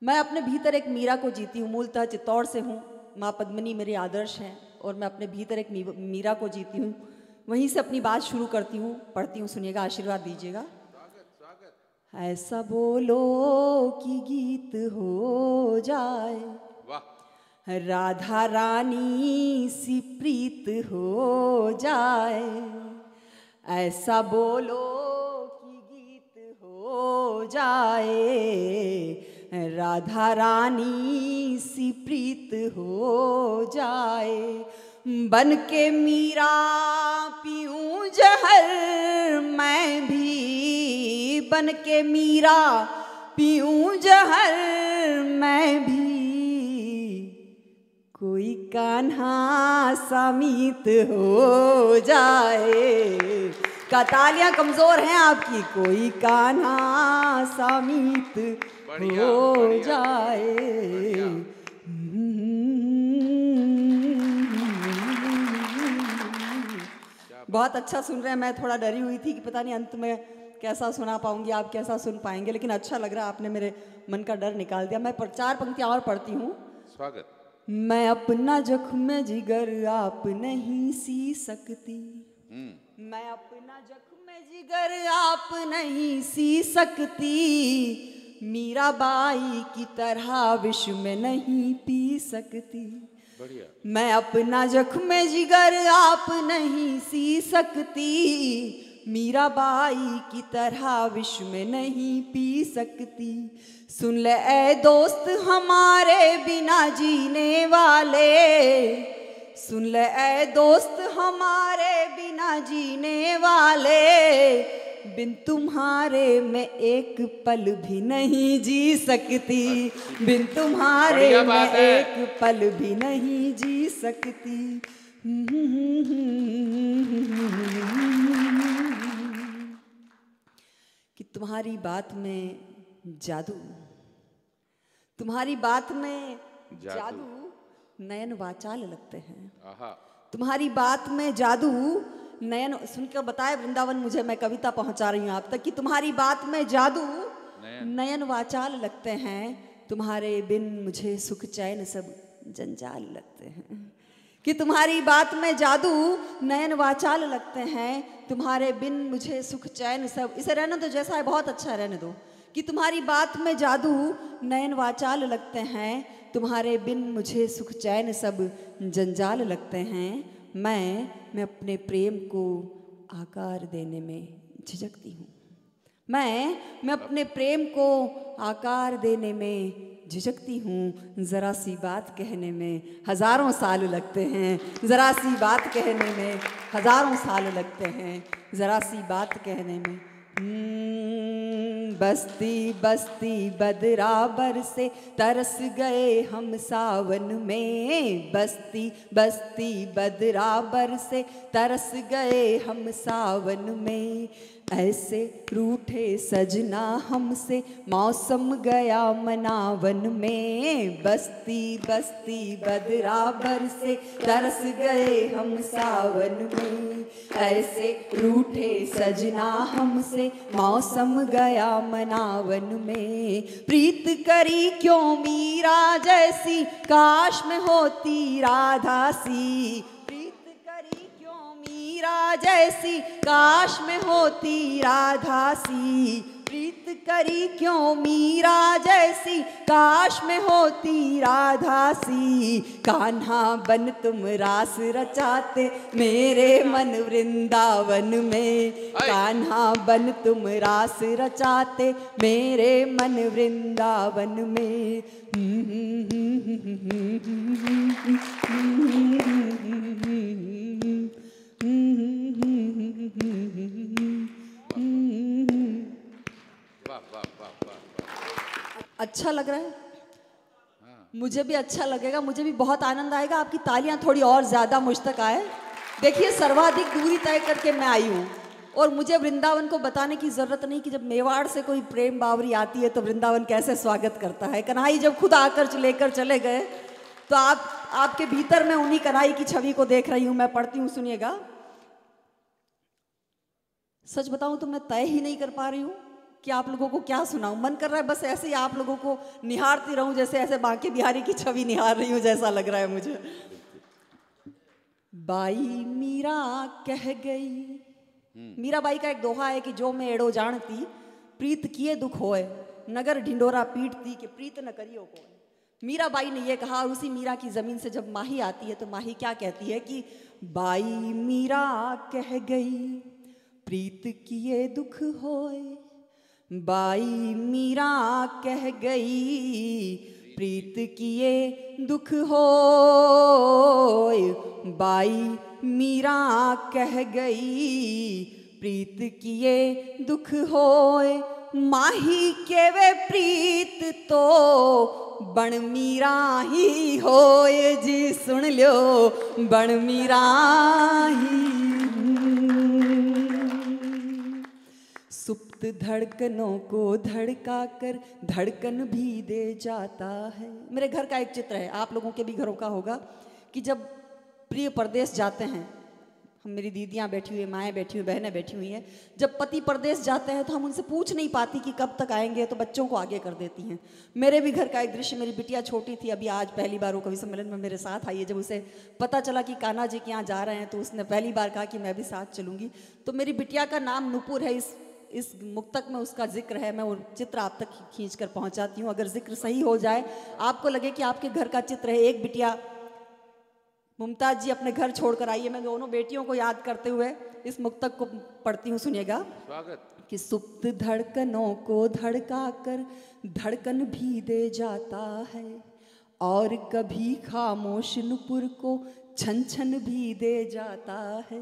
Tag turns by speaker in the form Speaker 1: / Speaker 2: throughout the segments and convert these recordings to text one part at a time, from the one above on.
Speaker 1: मैं अपने भीतर एक मीरा को जीती हूँ, मूलतः चित्तौड़ से हूँ। माँ पद्मिनी मेरे आदर्श हैं और मैं अपने भीतर एक मीरा को जीती हूँ। वहीं से अपनी बात शुरू करती हूँ, पढ़ती हूँ, सुनिएगा, आशीर्वाद दीजिएगा। ऐसा बोलो कि गीत हो जाए, राधा रानी सी प्रीत हो जाए। ऐसा बोलो कि गीत हो जाए, राधा रानी सी प्रीत हो जाए। बन के मीरा पीऊं जहर मैं भी, बन के मीरा पीऊं जहर मैं भी, कोई कान्हा समीत हो जाए। का तालियां कमजोर हैं आपकी, कोई कान्हा समीत हो जाए। बहुत अच्छा सुन रहे हैं। मैं थोड़ा डरी हुई थी कि पता नहीं अंत में कैसा सुना पाऊंगी, आप कैसा सुन पाएंगे, लेकिन अच्छा लग रहा है, आपने मेरे मन का डर निकाल दिया। मैं 4 पंक्तियां और पढ़ती हूँ।
Speaker 2: स्वागत।
Speaker 1: मैं अपना जख्म जिगर आप नहीं सी सकती, मैं अपना जख्म जिगर आप नहीं सी सकती, मीराबाई की तरह विष में नहीं पी सकती।
Speaker 2: बढ़िया।
Speaker 1: मैं अपना जख्म जिगर आप नहीं सी सकती, मीराबाई की तरह विष में नहीं पी सकती। सुन ले ऐ दोस्त हमारे बिना जीने वाले, सुन ले ऐ दोस्त हमारे बिना जीने वाले, बिन तुम्हारे मैं एक पल भी नहीं जी सकती, बिन तुम्हारे मैं एक पल भी नहीं जी सकती। कि तुम्हारी बात में जादू, तुम्हारी बात में जादू नयन वाचाल लगते हैं। तुम्हारी बात में जादू नयन, सुनकर बताए वृंदावन मुझे, मैं कविता पहुंचा रही हूं आप तक, कि तुम्हारी बात में जादू नयन वाचाल लगते हैं, तुम्हारे बिन मुझे सुख चैन सब जंजाल लगते हैं। कि तुम्हारी बात में जादू नयन वाचाल लगते हैं, तुम्हारे बिन मुझे सुख चैन सब, इसे रहने दो जैसा है, बहुत अच्छा है, रहने दो। कि तुम्हारी बात में जादू नयन वाचाल लगते हैं, तुम्हारे बिन मुझे सुख चैन सब जंजाल लगते हैं। मैं अपने प्रेम को आकार देने में झिझकती हूँ, मैं अपने प्रेम को आकार देने में झिझकती हूँ। जरा सी बात कहने में हजारों साल लगते हैं, जरा सी बात कहने में हजारों साल लगते हैं, जरा सी बात कहने में। बस्ती बस्ती बदराबर से तरस गए हम सावन में, बस्ती बस्ती बदराबर से तरस गए हम सावन में। ऐसे रूठे सजना हमसे मौसम गया मनावन में, बस्ती बस्ती बदराबर से तरस गए हम सावन में। ऐसे रूठे सजना हमसे मौसम गया मनावन में। प्रीत करी क्यों मीरा जैसी, काश में होती राधा सी, मीरा जैसी काश में होती राधा सी। प्रीत करी क्यों मीरा जैसी, काश में होती राधा सी। कान्हा बन तुम रास रचाते मेरे मन वृंदावन में, कान्हा बन तुम रास रचाते मेरे मन वृंदावन में। अच्छा लग रहा है? मुझे भी अच्छा लगेगा, मुझे भी बहुत आनंद आएगा। आपकी तालियां थोड़ी और ज्यादा मुझ तक आए। देखिए, सर्वाधिक दूरी तय करके मैं आई हूँ और मुझे वृंदावन को बताने की जरूरत नहीं कि जब मेवाड़ से कोई प्रेम बावरी आती है तो वृंदावन कैसे स्वागत करता है। कन्हई जब खुद आकर लेकर चले गए तो आपके भीतर में उन्हीं कन्हई की छवि को देख रही हूँ। मैं पढ़ती हूँ, सुनिएगा। सच बताऊं तो मैं तय ही नहीं कर पा रही हूँ कि आप लोगों को क्या सुनाऊं। मन कर रहा है बस ऐसे ही आप लोगों को निहारती रहूं, जैसे ऐसे बांके बिहारी की छवि निहार रही हूं जैसा लग रहा है मुझे। बाई मीरा कह गई, मीराबाई का एक दोहा है कि जो मैं एड़ो जानती प्रीत किए दुख होए, नगर ढिंडोरा पीटती कि प्रीत न करियो कोई। मीराबाई ने ये कहा, और उसी मीरा की जमीन से जब माही आती है तो माही क्या कहती है कि बाई मीरा कह गई प्रीत किए दुख होए, बाई मीरा कह गई प्रीत किए दुख होए, बाई मीरा कह गई प्रीत किए दुख होए, माही के वे प्रीत तो बण मीरा ही होए जी, सुन लो बण मीरा ही। सुप्त धड़कनों को धड़का कर धड़कन भी दे जाता है। मेरे घर का एक चित्र है, आप लोगों के भी घरों का होगा, कि जब प्रिय परदेश जाते हैं, हम मेरी दीदियाँ बैठी हुई, माएँ बैठी हुई, बहनें बैठी हुई हैं, जब पति परदेश जाते हैं तो हम उनसे पूछ नहीं पाती कि कब तक आएंगे, तो बच्चों को आगे कर देती हैं। मेरे भी घर का एक दृश्य, मेरी बिटिया छोटी थी, अभी आज पहली बार वो कवि सम्मेलन में मेरे साथ आई है। जब उसे पता चला कि कान्हा जी के यहाँ जा रहे हैं तो उसने पहली बार कहा कि मैं भी साथ चलूँगी। तो मेरी बिटिया का नाम नुपुर है, इस मुक्तक में उसका जिक्र है। मैं वो चित्र आप तक खींच कर पहुँचाती हूँ, अगर जिक्र सही हो जाए, आपको लगे कि आपके घर का चित्र है। एक बिटिया मुमताज जी अपने घर छोड़कर आई है। मैं दोनों बेटियों को याद करते हुए इस मुक्तक को पढ़ती हूँ, सुनिएगा।
Speaker 2: स्वागत।
Speaker 1: कि सुप्त धड़कनों को धड़का कर धड़कन भी दे जाता है, और कभी खामोश नुपुर को छन छन भी दे जाता है।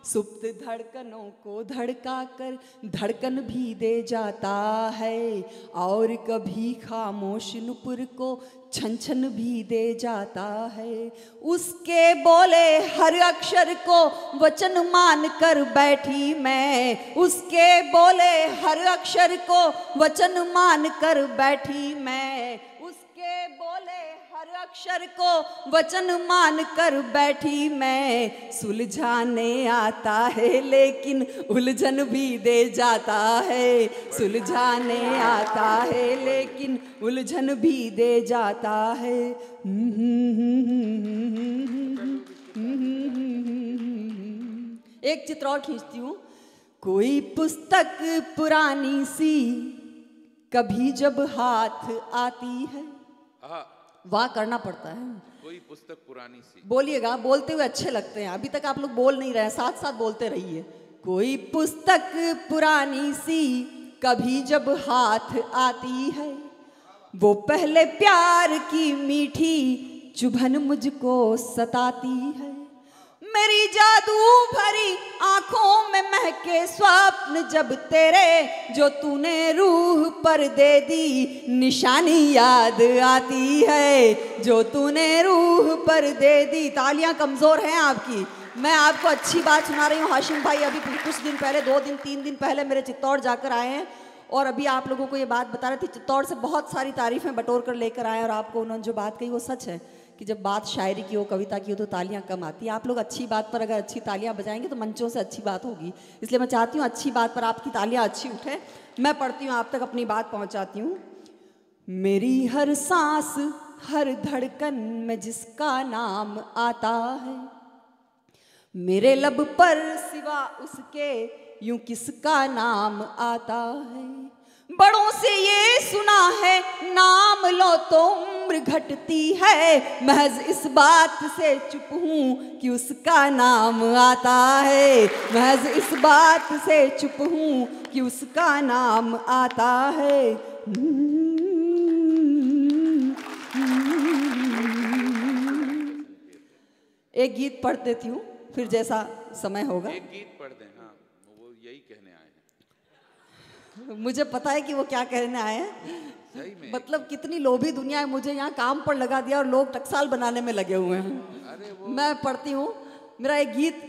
Speaker 1: सुप्त धड़कनों को धड़का कर धड़कन भी दे जाता है, और कभी खामोश नुपुर को छन छन भी दे जाता है। उसके बोले हर अक्षर को वचन मान कर बैठी मैं, उसके बोले हर अक्षर को वचन मान कर बैठी मैं, उसके बोले हर अक्षर को वचन मान कर बैठी मैं। सुलझाने आता है लेकिन उलझन भी दे जाता है, सुलझाने आता है लेकिन उलझन भी दे जाता है। एक चित्र और खींचती हूँ। कोई पुस्तक पुरानी सी कभी जब हाथ आती है, वाह करना पड़ता है।
Speaker 2: कोई पुस्तक पुरानी सी,
Speaker 1: बोलिएगा, बोलते हुए अच्छे लगते हैं। अभी तक आप लोग बोल नहीं रहे, साथ साथ बोलते रहिए। कोई पुस्तक पुरानी सी कभी जब हाथ आती है, वो पहले प्यार की मीठी चुभन मुझको सताती है। मेरी जादू भरी आंखों में महके स्वप्न जब तेरे, जो तूने रूह पर दे दी निशानी याद आती है, जो तूने रूह पर दे दी। तालियां कमजोर हैं आपकी। मैं आपको अच्छी बात सुना रही हूँ। हाशिम भाई अभी कुछ दिन पहले, 2 दिन 3 दिन पहले मेरे चित्तौड़ जाकर आए हैं, और अभी आप लोगों को ये बात बता रहे थे। चित्तौड़ से बहुत सारी तारीफें बटोर कर लेकर आए, और आपको उन्होंने जो बात कही वो सच है कि जब बात शायरी की हो, कविता की हो, तो तालियां कम आती है। आप लोग अच्छी बात पर अगर अच्छी तालियां बजाएंगे तो मंचों से अच्छी बात होगी। इसलिए मैं चाहती हूँ अच्छी बात पर आपकी तालियां अच्छी उठे। मैं पढ़ती हूँ, आप तक अपनी बात पहुँचाती हूँ। मेरी हर सांस हर धड़कन में जिसका नाम आता है, मेरे लब पर सिवा उसके यूं किसका नाम आता है। बड़ों से ये सुना है नाम लो तो उम्र घटती है, महज इस बात से चुप हूँ कि उसका नाम आता है, महज इस बात से चुप हूँ कि उसका नाम आता है। एक गीत पढ़ देती हूँ, फिर जैसा समय होगा।
Speaker 2: एक गीत पढ़ दें। हाँ, वो यही कहने आए हैं।
Speaker 1: मुझे पता है कि वो क्या कहने आए हैं।
Speaker 2: सही में
Speaker 1: मतलब कितनी लोभी दुनिया है, मुझे यहाँ काम पर लगा दिया और लोग टकसाल बनाने में लगे हुए हैं।
Speaker 2: अरे
Speaker 1: मैं पढ़ती हूँ। मेरा एक गीत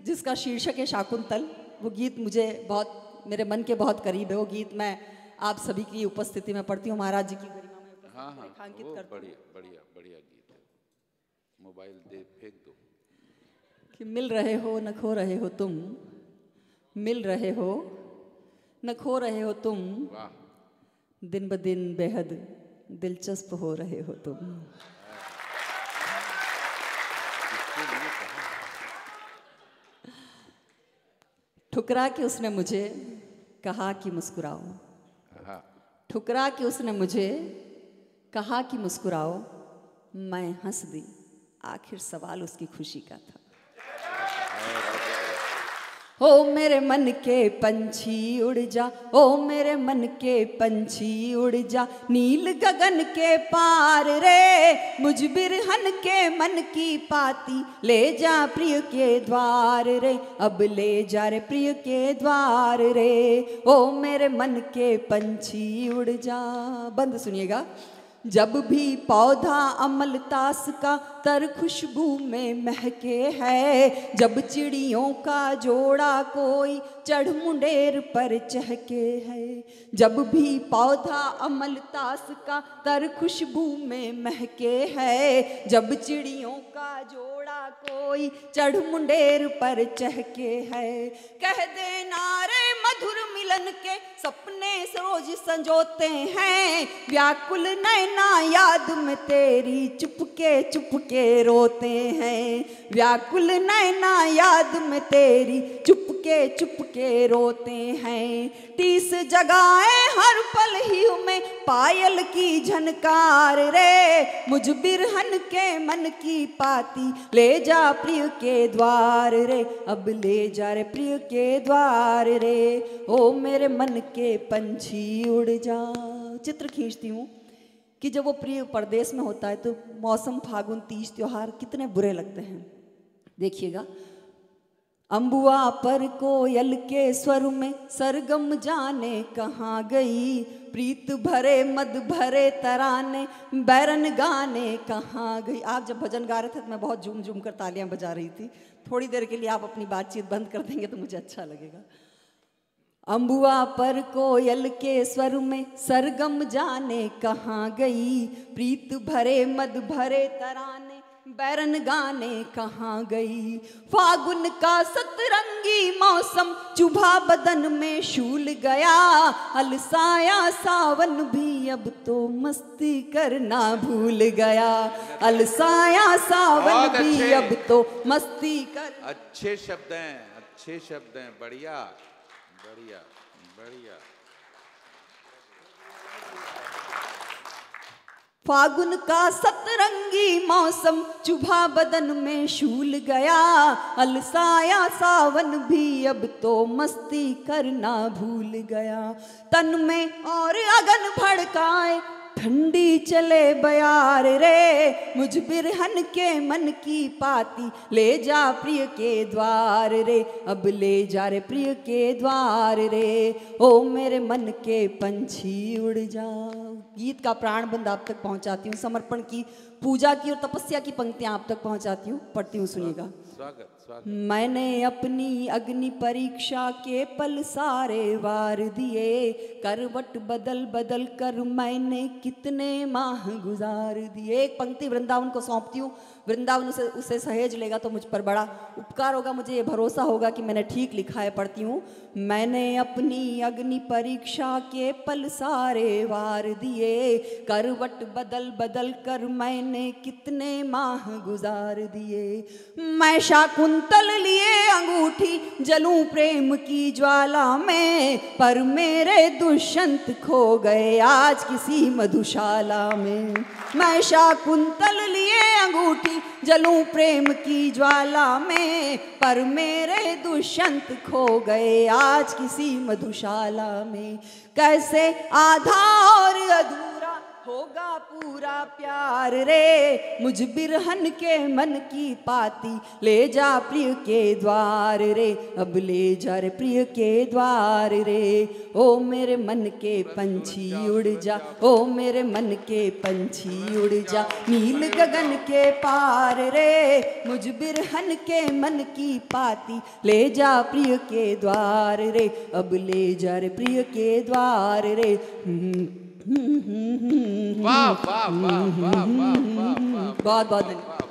Speaker 1: जिसका शीर्षक है शाकुंतल, वो गीत मुझे बहुत, मेरे मन के बहुत करीब है। वो गीत मैं आप सभी की उपस्थिति में पढ़ती हूँ, महाराज जी की गरिमा में।
Speaker 2: हाँ हाँ, रेखांकित करती हूँ। बढ़िया बढ़िया बढ़िया गीत है। मोबाइल दे फेंक दो।
Speaker 1: कि मिल रहे हो न खो रहे हो तुम, मिल रहे हो न खो रहे हो तुम,
Speaker 2: वाह,
Speaker 1: दिन ब दिन बेहद दिलचस्प हो रहे हो तुम।
Speaker 2: इसके लिए कहा।
Speaker 1: ठुकरा के उसने मुझे कहा कि मुस्कुराओ,
Speaker 2: हाँ,
Speaker 1: ठुकरा के उसने मुझे कहा कि मुस्कुराओ, मैं हंस दी, आखिर सवाल उसकी खुशी का था। ओ मेरे मन के पंछी उड़ जा, ओ मेरे मन के पंछी उड़ जा, नील गगन के पार रे, मुझ बिरहन के मन की पाती ले जा प्रिय के द्वार रे, अब ले जा रे प्रिय के द्वार रे। ओ मेरे मन के पंछी उड़ जा। बंद सुनिएगा। जब भी पौधा अमलतास का तर खुशबू में महके है, जब चिड़ियों का जोड़ा कोई चढ़ मुंडेर पर चहके है, जब भी पौधा अमलतास का तर खुशबू में महके है, जब चिड़ियों का जोड़ा कोई चढ़ मुंडेर पर चहके है, कह देना रे मधुर मिलन के सपने रोज संजोते हैं, व्याकुल नैना याद में तेरी चुपके चुपके रोते हैं, व्याकुल नैना याद में तेरी चुपके चुपके रोते हैं। टीस जगाए हर पल ही में पायल की झनकार रे, मुझ बिरहन के मन की पाती ले जा प्रिय के द्वार रे, अब ले जा रे प्रिय के द्वार रे। ओ मेरे मन के पंछी उड़ जा। चित्र खींचती हूँ कि जब वो प्रिय परदेश में होता है तो मौसम, फागुन, तीज, त्योहार कितने बुरे लगते हैं। देखिएगा। अम्बुआ पर कोयल के स्वर में सरगम जाने कहाँ गई, प्रीत भरे मद भरे तराने बैरन गाने कहाँ गई। आप जब भजन गा रहे थे तो मैं बहुत झूम झूम कर तालियां बजा रही थी। थोड़ी देर के लिए आप अपनी बातचीत बंद कर देंगे तो मुझे अच्छा लगेगा। अम्बुआ पर कोयल के स्वर में सरगम जाने कहाँ गई, प्रीत भरे मद भरे तराने बैरन गाने कहाँ गई। फागुन का सतरंगी मौसम चुभा बदन में शूल गया, अलसाया सावन भी अब तो मस्ती करना भूल गया, अलसाया सावन भी अब तो मस्ती कर।
Speaker 2: अच्छे शब्द हैं, अच्छे शब्द हैं, बढ़िया बढ़िया बढ़िया।
Speaker 1: फागुन का सतरंगी मौसम चुभा बदन में शूल गया, अलसाया सावन भी अब तो मस्ती करना भूल गया। तन में और अगन भड़काए ठंडी चले बयार रे, मुझ बिरहन के मन की पाती ले जा प्रिय के द्वार रे, अब ले जा रे प्रिय के द्वार रे। ओ मेरे मन के पंछी उड़ जाओ। गीत का प्राण बंद आप तक पहुंचाती हूँ, समर्पण की, पूजा की और तपस्या की पंक्तियां आप तक पहुंचाती हूँ, पढ़ती हूँ, सुनिएगा।
Speaker 2: स्वागत स्वागत।
Speaker 1: मैंने अपनी अग्नि परीक्षा के पल सारे वार दिए, करवट बदल बदल कर मैंने कितने माह गुजार दिए। एक पंक्ति वृंदावन को सौंपती हूँ, वृंदावन उसे सहेज लेगा तो मुझ पर बड़ा उपकार होगा, मुझे ये भरोसा होगा कि मैंने ठीक लिखा है। पढ़ती हूँ। मैंने अपनी अग्नि परीक्षा के पल सारे वार दिए, करवट बदल बदल कर मैंने कितने माह गुजार दिए। मैं शाकुंतल लिए अंगूठी जलूं प्रेम की ज्वाला में, पर मेरे दुष्यंत खो गए आज किसी मधुशाला में। मैं शाकुंतल लिए अंगूठी जलूं प्रेम की ज्वाला में, पर मेरे दुष्यंत खो गए आज किसी मधुशाला में। कैसे आधा और अधूरा होगा पूरा प्यार रे, मुझ बिरहन के मन की पाती ले जा प्रिय के द्वार रे, अब ले जा रे प्रिय के द्वार रे। ओ मेरे मन के पंछी उड़ जा, ओ मेरे मन के पंछी उड़ जा, नील गगन के पार रे, मुझ बिरहन के मन की पाती ले जा प्रिय के द्वार रे, अब ले जा रे प्रिय के द्वार रे।
Speaker 2: वाह वाह वाह वाह वाह वाह,
Speaker 1: बहुत बहुत धन्यवाद।